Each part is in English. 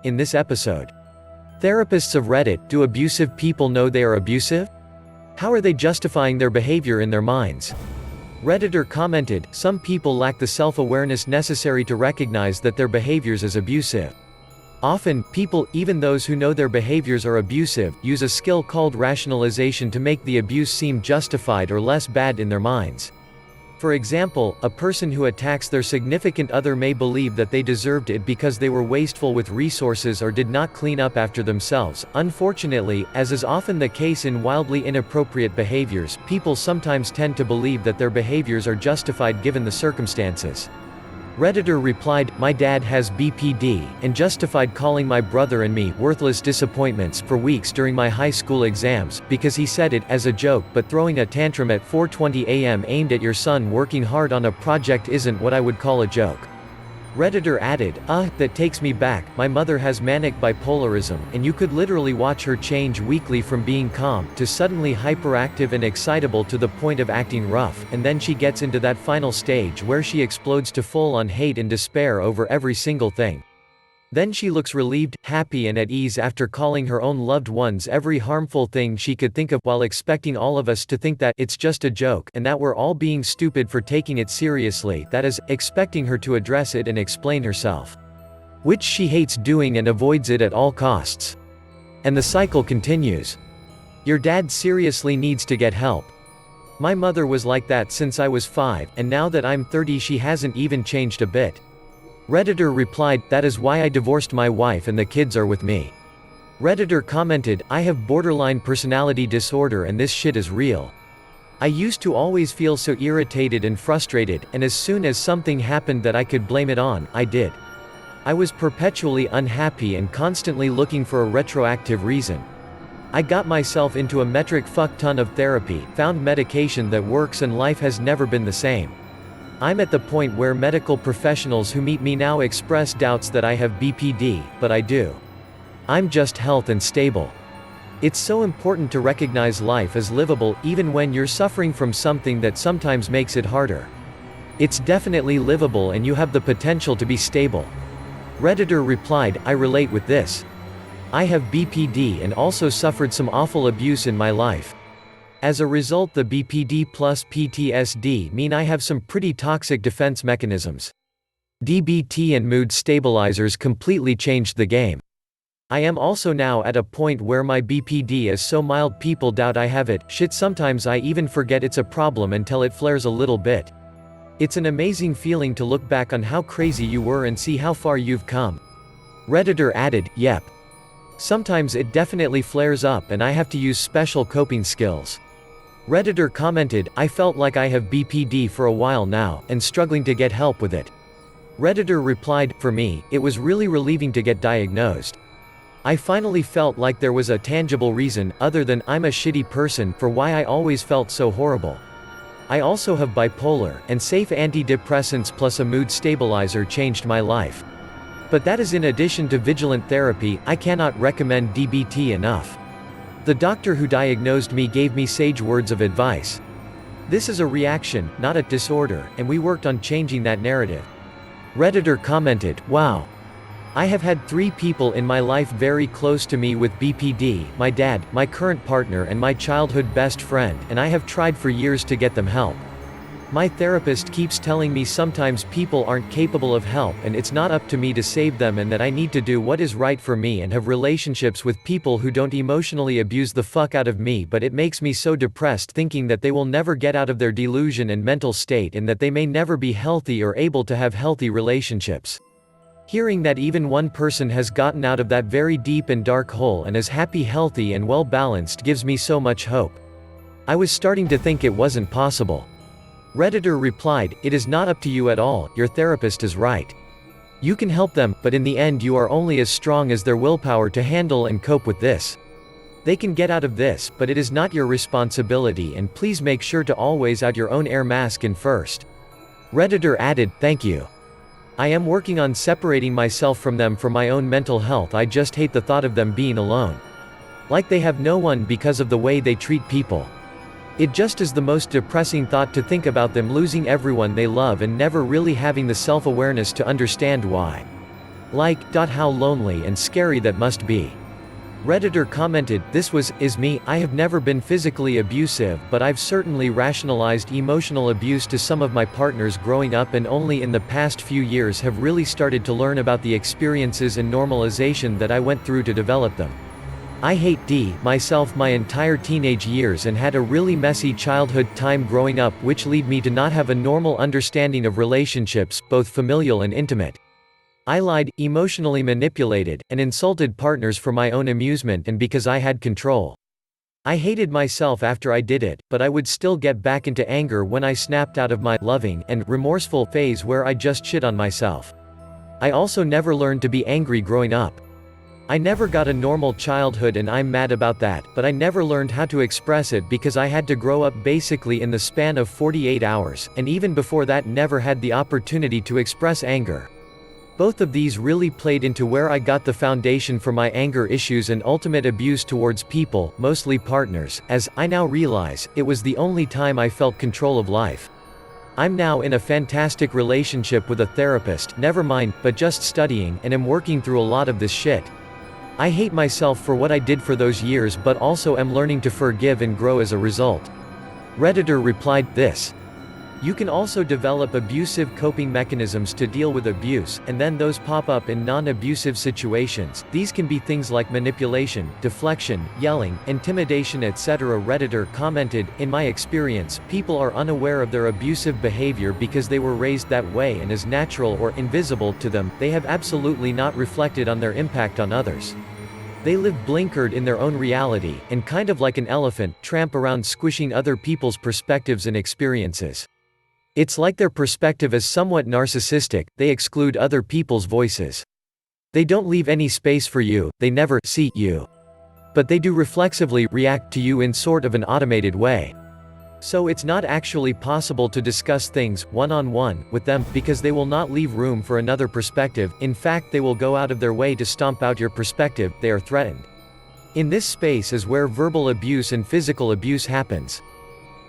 In this episode, therapists of Reddit, do abusive people know they are abusive? How are they justifying their behavior in their minds? Redditor commented, some people lack the self-awareness necessary to recognize that their behaviors is abusive. Often, people, even those who know their behaviors are abusive, use a skill called rationalization to make the abuse seem justified or less bad in their minds. For example, a person who attacks their significant other may believe that they deserved it because they were wasteful with resources or did not clean up after themselves. Unfortunately, as is often the case in wildly inappropriate behaviors, people sometimes tend to believe that their behaviors are justified given the circumstances. Redditor replied, my dad has BPD, and justified calling my brother and me worthless disappointments for weeks during my high school exams, because he said it as a joke, but throwing a tantrum at 4:20 a.m. aimed at your son working hard on a project isn't what I would call a joke. Redditor added, that takes me back, my mother has manic bipolarism, and you could literally watch her change weekly from being calm, to suddenly hyperactive and excitable to the point of acting rough, and then she gets into that final stage where she explodes to full-on hate and despair over every single thing. Then she looks relieved, happy and at ease after calling her own loved ones every harmful thing she could think of, while expecting all of us to think that it's just a joke and that we're all being stupid for taking it seriously, that is, expecting her to address it and explain herself. Which she hates doing and avoids it at all costs. And the cycle continues. Your dad seriously needs to get help. My mother was like that since I was 5, and now that I'm 30 she hasn't even changed a bit. Redditor replied, that is why I divorced my wife and the kids are with me. Redditor commented, I have borderline personality disorder and this shit is real. I used to always feel so irritated and frustrated, and as soon as something happened that I could blame it on, I did. I was perpetually unhappy and constantly looking for a retroactive reason. I got myself into a metric fuck ton of therapy, found medication that works, and life has never been the same. I'm at the point where medical professionals who meet me now express doubts that I have BPD, but I do. I'm just healthy and stable. It's so important to recognize life as livable, even when you're suffering from something that sometimes makes it harder. It's definitely livable and you have the potential to be stable. Redditor replied, I relate with this. I have BPD and also suffered some awful abuse in my life. As a result, the BPD plus PTSD mean I have some pretty toxic defense mechanisms. DBT and mood stabilizers completely changed the game. I am also now at a point where my BPD is so mild people doubt I have it. Shit, sometimes I even forget it's a problem until it flares a little bit. It's an amazing feeling to look back on how crazy you were and see how far you've come. Redditor added, yep. Sometimes it definitely flares up and I have to use special coping skills. Redditor commented, I felt like I have BPD for a while now, and struggling to get help with it. Redditor replied, for me, it was really relieving to get diagnosed. I finally felt like there was a tangible reason, other than I'm a shitty person, for why I always felt so horrible. I also have bipolar, and safe antidepressants plus a mood stabilizer changed my life. But that is in addition to vigilant therapy. I cannot recommend DBT enough. The doctor who diagnosed me gave me sage words of advice. This is a reaction, not a disorder, and we worked on changing that narrative. Redditor commented, wow. I have had 3 people in my life very close to me with BPD, my dad, my current partner and my childhood best friend, and I have tried for years to get them help. My therapist keeps telling me sometimes people aren't capable of help and it's not up to me to save them, and that I need to do what is right for me and have relationships with people who don't emotionally abuse the fuck out of me, but it makes me so depressed thinking that they will never get out of their delusion and mental state and that they may never be healthy or able to have healthy relationships. Hearing that even one person has gotten out of that very deep and dark hole and is happy, healthy and well balanced gives me so much hope. I was starting to think it wasn't possible. Redditor replied, it is not up to you at all, your therapist is right. You can help them, but in the end you are only as strong as their willpower to handle and cope with this. They can get out of this, but it is not your responsibility, and please make sure to always out your own air mask in first. Redditor added, thank you. I am working on separating myself from them for my own mental health. I just hate the thought of them being alone. Like they have no one because of the way they treat people. It just is the most depressing thought to think about them losing everyone they love and never really having the self-awareness to understand why. Like, how lonely and scary that must be. Redditor commented, is me. I have never been physically abusive, but I've certainly rationalized emotional abuse to some of my partners growing up, and only in the past few years have really started to learn about the experiences and normalization that I went through to develop them. I hate myself my entire teenage years and had a really messy childhood time growing up, which lead me to not have a normal understanding of relationships, both familial and intimate. I lied, emotionally manipulated, and insulted partners for my own amusement and because I had control. I hated myself after I did it, but I would still get back into anger when I snapped out of my loving and remorseful phase where I just shit on myself. I also never learned to be angry growing up. I never got a normal childhood and I'm mad about that, but I never learned how to express it because I had to grow up basically in the span of 48 hours, and even before that never had the opportunity to express anger. Both of these really played into where I got the foundation for my anger issues and ultimate abuse towards people, mostly partners, as, I now realize, it was the only time I felt control of life. I'm now in a fantastic relationship with a therapist, never mind, but just studying, and am working through a lot of this shit. I hate myself for what I did for those years, but also am learning to forgive and grow as a result. Redditor replied, this. You can also develop abusive coping mechanisms to deal with abuse, and then those pop up in non-abusive situations. These can be things like manipulation, deflection, yelling, intimidation, etc. Redditor commented, in my experience, people are unaware of their abusive behavior because they were raised that way and as natural or invisible to them, they have absolutely not reflected on their impact on others. They live blinkered in their own reality, and kind of like an elephant, tramp around squishing other people's perspectives and experiences. It's like their perspective is somewhat narcissistic, they exclude other people's voices. They don't leave any space for you, they never see you. But they do reflexively react to you in sort of an automated way. So it's not actually possible to discuss things, one-on-one, with them, because they will not leave room for another perspective. In fact, they will go out of their way to stomp out your perspective, they are threatened. In this space is where verbal abuse and physical abuse happens.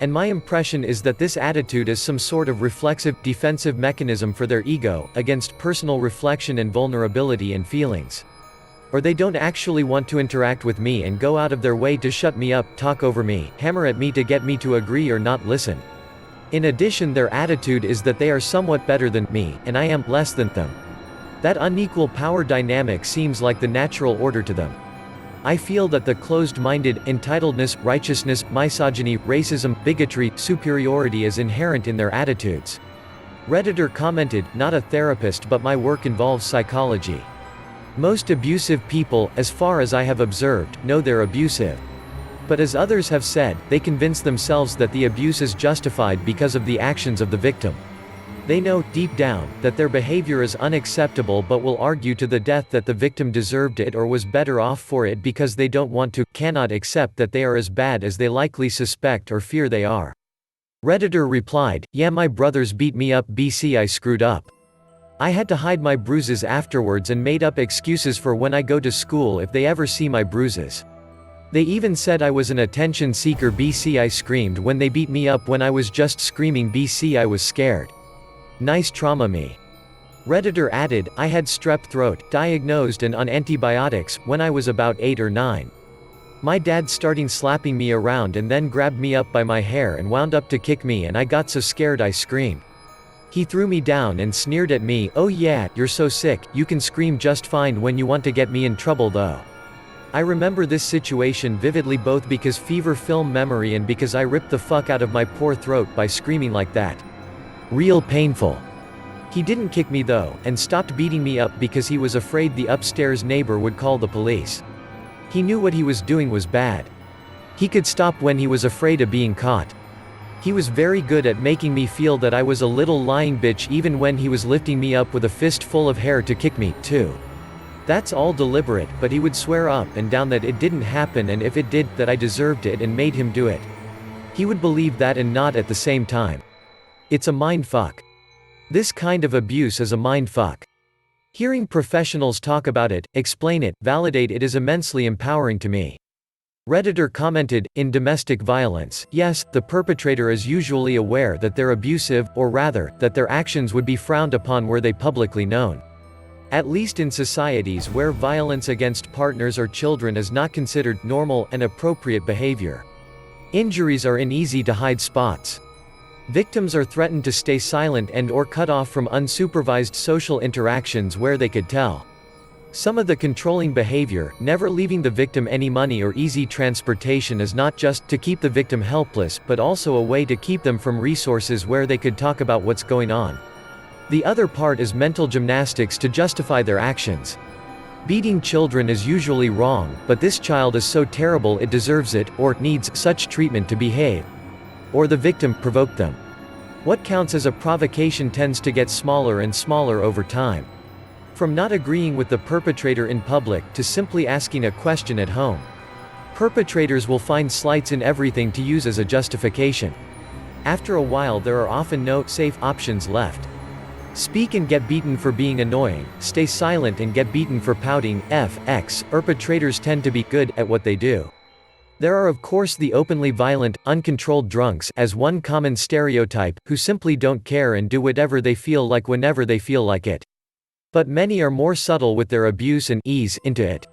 And my impression is that this attitude is some sort of reflexive, defensive mechanism for their ego, against personal reflection and vulnerability and feelings. Or they don't actually want to interact with me and go out of their way to shut me up, talk over me, hammer at me to get me to agree or not listen. In addition, their attitude is that they are somewhat better than me, and I am less than them. That unequal power dynamic seems like the natural order to them. I feel that the closed-minded, entitledness, righteousness, misogyny, racism, bigotry, superiority is inherent in their attitudes. Redditor commented, not a therapist, but my work involves psychology. Most abusive people, as far as I have observed, know they're abusive. But as others have said, they convince themselves that the abuse is justified because of the actions of the victim. They know, deep down, that their behavior is unacceptable but will argue to the death that the victim deserved it or was better off for it because they don't want to, cannot accept that they are as bad as they likely suspect or fear they are. Redditor replied, yeah, my brothers beat me up BC I screwed up. I had to hide my bruises afterwards and made up excuses for when I go to school if they ever see my bruises. They even said I was an attention seeker BC I screamed when they beat me up when I was just screaming BC I was scared. Nice trauma me. Redditor added, I had strep throat, diagnosed and on antibiotics, when I was about 8 or 9. My dad starting slapping me around and then grabbed me up by my hair and wound up to kick me and I got so scared I screamed. He threw me down and sneered at me, oh yeah, you're so sick, you can scream just fine when you want to get me in trouble though. I remember this situation vividly, both because fever film memory and because I ripped the fuck out of my poor throat by screaming like that. Real painful. He didn't kick me though, and stopped beating me up because he was afraid the upstairs neighbor would call the police. He knew what he was doing was bad. He could stop when he was afraid of being caught. He was very good at making me feel that I was a little lying bitch even when he was lifting me up with a fist full of hair to kick me, too. That's all deliberate, but he would swear up and down that it didn't happen, and if it did, that I deserved it and made him do it. He would believe that and not at the same time. It's a mind fuck. This kind of abuse is a mind fuck. Hearing professionals talk about it, explain it, validate it is immensely empowering to me. Redditor commented, in domestic violence, yes, the perpetrator is usually aware that they're abusive, or rather, that their actions would be frowned upon were they publicly known. At least in societies where violence against partners or children is not considered normal and appropriate behavior. Injuries are in easy-to-hide spots. Victims are threatened to stay silent and/or cut off from unsupervised social interactions where they could tell. Some of the controlling behavior, never leaving the victim any money or easy transportation, is not just to keep the victim helpless, but also a way to keep them from resources where they could talk about what's going on. The other part is mental gymnastics to justify their actions. Beating children is usually wrong, but this child is so terrible it deserves it, or needs such treatment to behave. Or the victim provoked them. What counts as a provocation tends to get smaller and smaller over time. From not agreeing with the perpetrator in public to simply asking a question at home. Perpetrators will find slights in everything to use as a justification. After a while there are often no safe options left. Speak and get beaten for being annoying, stay silent and get beaten for pouting. Perpetrators tend to be good at what they do. There are of course the openly violent, uncontrolled drunks, as one common stereotype, who simply don't care and do whatever they feel like whenever they feel like it. But many are more subtle with their abuse and ease into it.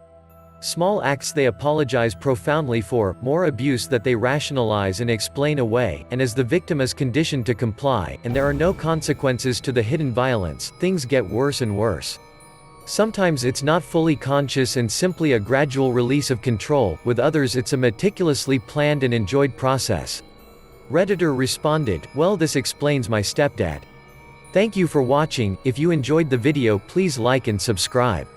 Small acts they apologize profoundly for, more abuse that they rationalize and explain away, and as the victim is conditioned to comply, and there are no consequences to the hidden violence, things get worse and worse. Sometimes it's not fully conscious and simply a gradual release of control, with others it's a meticulously planned and enjoyed process. Redditor responded, "Well, this explains my stepdad." Thank you for watching. If you enjoyed the video, please like and subscribe.